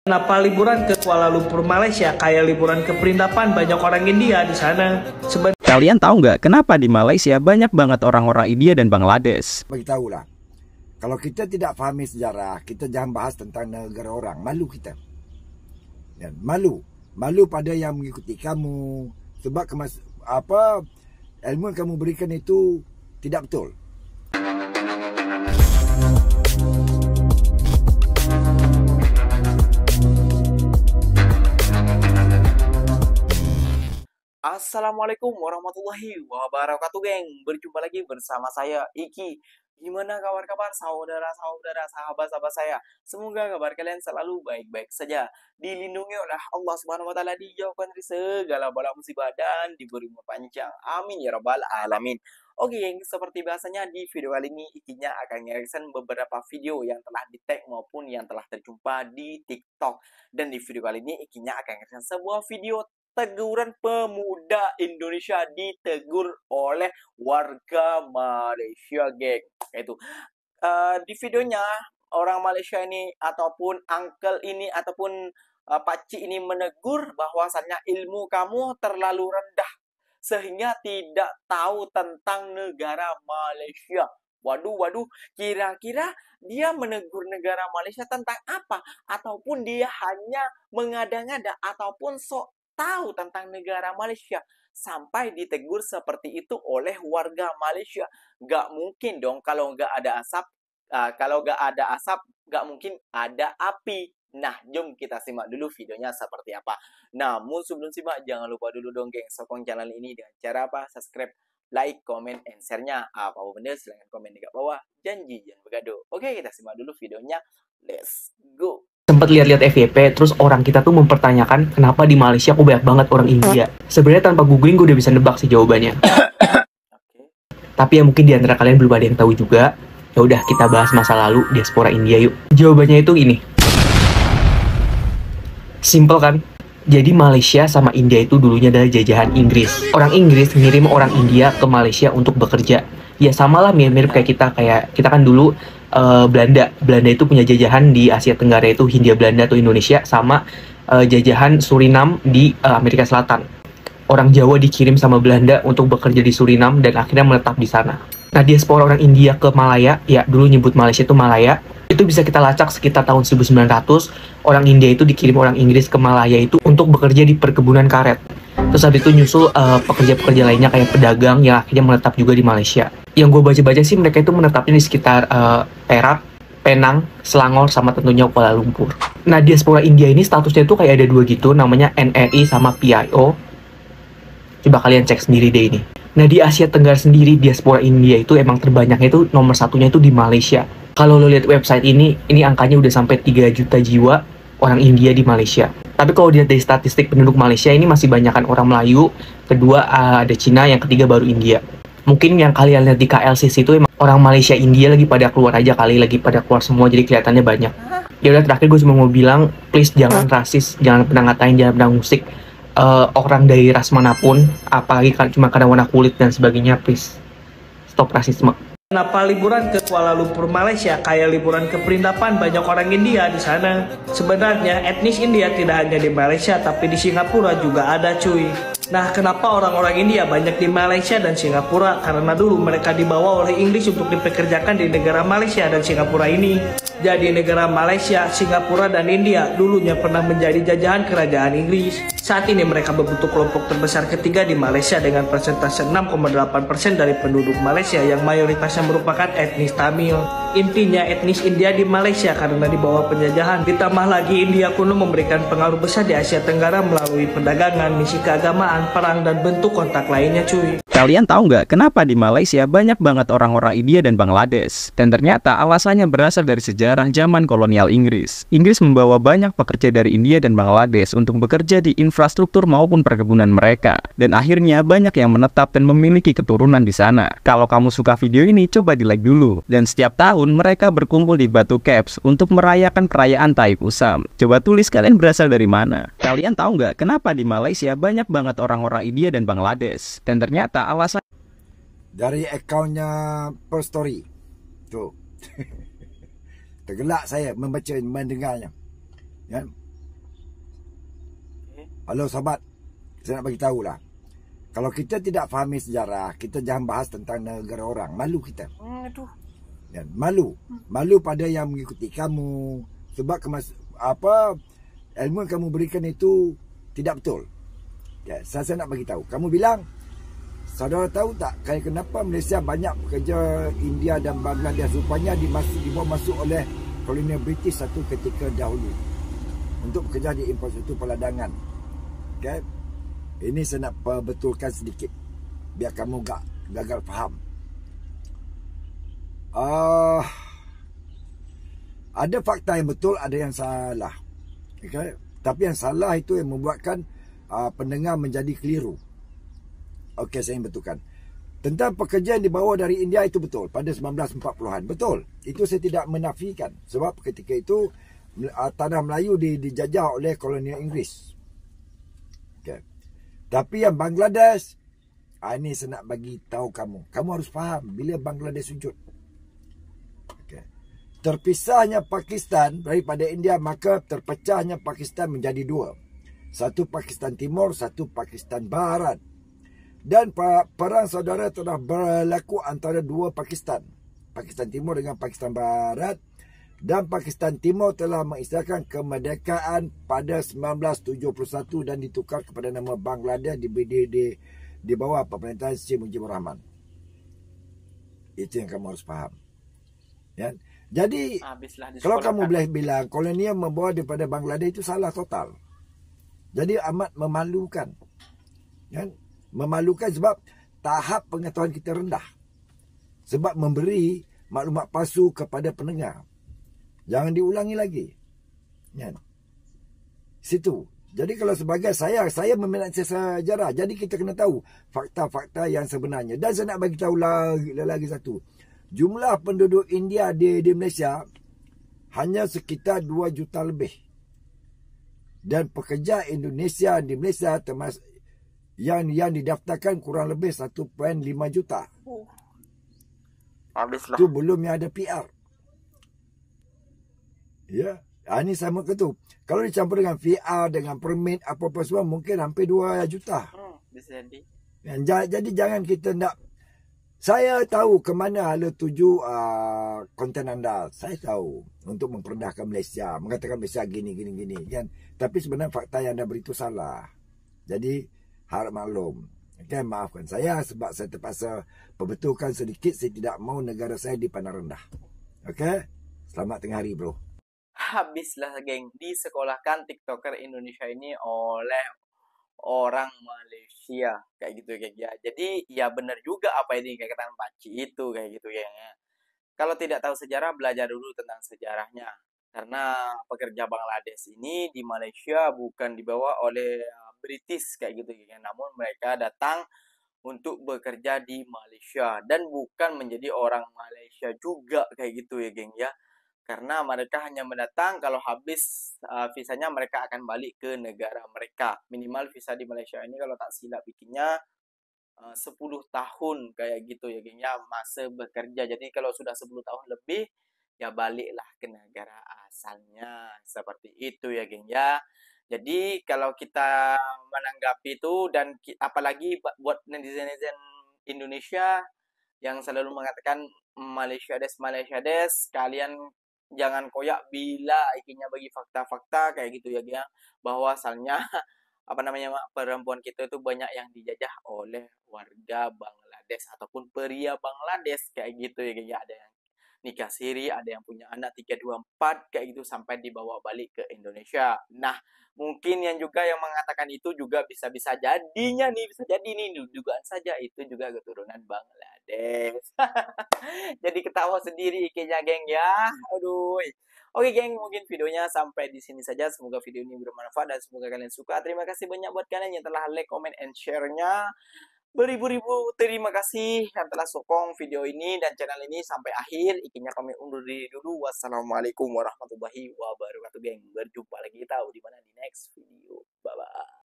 Kenapa liburan ke Kuala Lumpur Malaysia kayak liburan ke Perindapan? Banyak orang India di sana. Kalian tahu nggak kenapa di Malaysia banyak banget orang-orang India dan Bangladesh? Beritahulah, kalau kita tidak fahami sejarah, kita jangan bahas tentang negara orang. Malu kita. Dan malu pada yang mengikuti kamu, sebab ilmu yang kamu berikan itu tidak betul. Assalamualaikum warahmatullahi wabarakatuh, geng. Berjumpa lagi bersama saya, Iki. Gimana kabar-kabar saudara-saudara, sahabat-sahabat saya? Semoga kabar kalian selalu baik-baik saja. Dilindungi oleh Allah Subhanahu wa taala, dijauhkan dari segala bala musibah dan diberi umur panjang. Amin ya rabbal alamin. Oke, geng, seperti biasanya di video kali ini Ikinya akan nge-reaction beberapa video yang telah di-tag maupun yang telah terjumpa di TikTok. Dan di video kali ini Ikinya akan nge-reaction sebuah video teguran pemuda Indonesia ditegur oleh warga Malaysia, geng. Itu di videonya orang Malaysia ini ataupun uncle ini ataupun pakcik ini menegur bahwasannya ilmu kamu terlalu rendah sehingga tidak tahu tentang negara Malaysia. Waduh, kira-kira dia menegur negara Malaysia tentang apa? Ataupun dia hanya mengada-ngada ataupun sok tahu tentang negara Malaysia sampai ditegur seperti itu oleh warga Malaysia. Gak mungkin dong kalau gak ada asap. Kalau gak ada asap, gak mungkin ada api. Nah, jom kita simak dulu videonya seperti apa. Namun sebelum simak, jangan lupa dulu dong, geng, sokong channel ini dengan cara apa? Subscribe, like, comment, and share-nya. Apa-apa bener, silahkan komen di bawah. Janji, jangan bergaduh. Oke, kita simak dulu videonya. Let's go. Sempat lihat-lihat FYP, terus orang kita tuh mempertanyakan kenapa di Malaysia kok banyak banget orang India. Sebenarnya tanpa googling gue udah bisa nebak sih jawabannya. Tapi ya mungkin di antara kalian belum ada yang tahu juga. Ya udah, kita bahas masa lalu diaspora India yuk. Jawabannya itu ini. Simple kan? Jadi Malaysia sama India itu dulunya adalah jajahan Inggris. Orang Inggris ngirim orang India ke Malaysia untuk bekerja. Ya samalah mirip-mirip kayak kita kan dulu Belanda itu punya jajahan di Asia Tenggara, itu Hindia Belanda atau Indonesia, sama jajahan Suriname di Amerika Selatan. Orang Jawa dikirim sama Belanda untuk bekerja di Suriname dan akhirnya menetap di sana. Nah, diaspora orang India ke Malaya, ya dulu nyebut Malaysia itu Malaya, itu bisa kita lacak sekitar tahun 1900. Orang India itu dikirim orang Inggris ke Malaya itu untuk bekerja di perkebunan karet. Terus habis itu nyusul pekerja-pekerja lainnya kayak pedagang yang akhirnya menetap juga di Malaysia. Yang gue baca-baca sih mereka itu menetapnya di sekitar Perak, Penang, Selangor, sama tentunya Kuala Lumpur. Nah, diaspora India ini statusnya itu kayak ada dua gitu, namanya NRI sama PIO. Coba kalian cek sendiri deh ini. Nah, di Asia Tenggara sendiri, diaspora India itu emang terbanyaknya itu nomor satunya itu di Malaysia. Kalau lo lihat website ini angkanya udah sampai 3 juta jiwa orang India di Malaysia. Tapi kalau dilihat dari statistik penduduk Malaysia ini masih banyakkan orang Melayu, kedua ada Cina, yang ketiga baru India. Mungkin yang kalian lihat di KLCC itu emang orang Malaysia India lagi pada keluar aja kali, lagi pada keluar semua, jadi kelihatannya banyak. Ya udah, terakhir gue cuma mau bilang, please jangan rasis, jangan pernah ngatain, jangan pernah musik orang dari ras manapun, apalagi cuma karena warna kulit dan sebagainya. Please stop rasisme. Kenapa liburan ke Kuala Lumpur Malaysia kayak liburan ke Perindapan? Banyak orang India di sana. Sebenarnya etnis India tidak hanya di Malaysia tapi di Singapura juga ada, cuy. Nah, kenapa orang-orang India banyak di Malaysia dan Singapura? Karena dulu mereka dibawa oleh Inggris untuk dipekerjakan di negara Malaysia dan Singapura ini. Jadi negara Malaysia, Singapura, dan India dulunya pernah menjadi jajahan kerajaan Inggris. Saat ini mereka berbentuk kelompok terbesar ketiga di Malaysia dengan persentase 6,8% dari penduduk Malaysia yang mayoritasnya merupakan etnis Tamil. Intinya etnis India di Malaysia karena di bawah penjajahan. Ditambah lagi India kuno memberikan pengaruh besar di Asia Tenggara melalui perdagangan, misi keagamaan, perang, dan bentuk kontak lainnya, cuy. Kalian tahu nggak kenapa di Malaysia banyak banget orang-orang India dan Bangladesh? Dan ternyata alasannya berasal dari sejarah zaman kolonial Inggris. Inggris membawa banyak pekerja dari India dan Bangladesh untuk bekerja di infrastruktur maupun perkebunan mereka. Dan akhirnya banyak yang menetap dan memiliki keturunan di sana. Kalau kamu suka video ini, coba di like dulu. Dan setiap tahun mereka berkumpul di Batu Caps untuk merayakan perayaan Taib Usam. Coba tulis kalian berasal dari mana? Kalian tahu nggak kenapa di Malaysia banyak banget orang-orang India dan Bangladesh? Dan ternyata alasan Dari akaunnya Per Story tuh tergelak saya mendengarnya, ya. Halo sahabat, saya nak bagi tahu lah. Kalau kita tidak fahami sejarah, kita jangan bahas tentang negara orang. Malu kita. Aduh. Dan malu pada yang mengikuti kamu, sebab ilmu yang kamu berikan itu tidak betul. Ya, saya nak bagi tahu. Kamu bilang, saudara tahu tak kenapa Malaysia banyak pekerja India dan Bangladesh rupanya dibawa masuk oleh kolonial British satu ketika dahulu untuk bekerja di infrastruktur peladangan. Okay? Ini saya nak betulkan sedikit biar kamu gak gagal faham. Ada fakta yang betul, ada yang salah. Okay? Tapi yang salah itu yang membuatkan pendengar menjadi keliru. Okey, saya betulkan. Tentang pekerja yang dibawa dari India itu betul pada 1940-an. Betul. Itu saya tidak menafikan sebab ketika itu tanah Melayu dijajah oleh kolonial Inggeris. Okay. Tapi yang Bangladesh, ini saya nak bagi tahu kamu. Kamu harus faham bila Bangladesh wujud. Okay. Terpisahnya Pakistan daripada India, maka terpecahnya Pakistan menjadi dua. Satu Pakistan Timur, satu Pakistan Barat. Dan perang saudara telah berlaku antara dua Pakistan. Pakistan Timur dengan Pakistan Barat. Dan Pakistan Timur telah mengisyaratkan kemerdekaan pada 1971 dan ditukar kepada nama Bangladesh di bawah pemerintahan Syekh Mujibur Rahman. Itu yang kamu harus faham. Ya? Jadi, kalau kamu boleh bilang kolonial membawa daripada Bangladesh, itu salah total. Jadi amat memalukan. Kan? Memalukan sebab tahap pengetahuan kita rendah. Sebab memberi maklumat palsu kepada pendengar. Jangan diulangi lagi. Kan? Situ. Jadi kalau sebagai saya meminati sejarah. Jadi kita kena tahu fakta-fakta yang sebenarnya. Dan saya nak bagi tahu lagi satu. Jumlah penduduk India di Malaysia hanya sekitar 2 juta lebih. Dan pekerja Indonesia di Malaysia termasuk yang didaftarkan kurang lebih 1.5 juta. Habislah. Itu belum yang ada PR. Ya, ini sama ke tu. Kalau dicampur dengan VR, dengan permit, apa-apa semua, mungkin hampir 2 juta. Bisa jadi. Jadi jangan kita nak. Saya tahu ke mana hala tuju konten anda. Saya tahu untuk memperdahkan Malaysia, mengatakan Malaysia gini kan. Tapi sebenarnya fakta yang anda beri itu salah. Jadi harap maklum. Okay, maafkan saya sebab saya terpaksa perbetulkan sedikit. Saya tidak mau negara saya dipandang rendah. Okay, selamat tengah hari bro. Habislah geng, disekolahkan TikToker Indonesia ini oleh orang Malaysia kayak gitu ya. Jadi ya benar juga apa yang dikatakan Panci itu kayak gitu ya. Kalau tidak tahu sejarah, belajar dulu tentang sejarahnya. Karena pekerja Bangladesh ini di Malaysia bukan dibawa oleh British kayak gitu ya. Namun mereka datang untuk bekerja di Malaysia dan bukan menjadi orang Malaysia juga kayak gitu ya geng ya. Karena mereka hanya mendatang, kalau habis visanya mereka akan balik ke negara mereka. Minimal visa di Malaysia ini kalau tak silap bikinnya 10 tahun kayak gitu ya geng ya, masa bekerja. Jadi kalau sudah 10 tahun lebih ya baliklah ke negara asalnya. Seperti itu ya geng ya. Jadi kalau kita menanggapi itu dan apalagi buat netizen Indonesia yang selalu mengatakan Malaysia des, kalian jangan koyak bila ikinya bagi fakta-fakta kayak gitu ya geng, bahwa asalnya perempuan kita itu banyak yang dijajah oleh warga Bangladesh ataupun pria Bangladesh kayak gitu ya geng. Ada yang nikah siri, ada yang punya anak 3, 2, 4 kayak gitu sampai dibawa balik ke Indonesia. Nah, mungkin yang juga yang mengatakan itu juga bisa jadi nih dugaan saja itu juga keturunan Bangladesh. Jadi ketawa sendiri ikinya geng ya. Aduh. Oke geng, mungkin videonya sampai di sini saja. Semoga video ini bermanfaat dan semoga kalian suka. Terima kasih banyak buat kalian yang telah like, comment, and share-nya. Beribu-ribu terima kasih yang telah sokong video ini dan channel ini sampai akhir. Ikinya kami undur diri dulu. Wassalamualaikum warahmatullahi wabarakatuh geng. Berjumpa lagi tahu di mana di next video. Bye bye.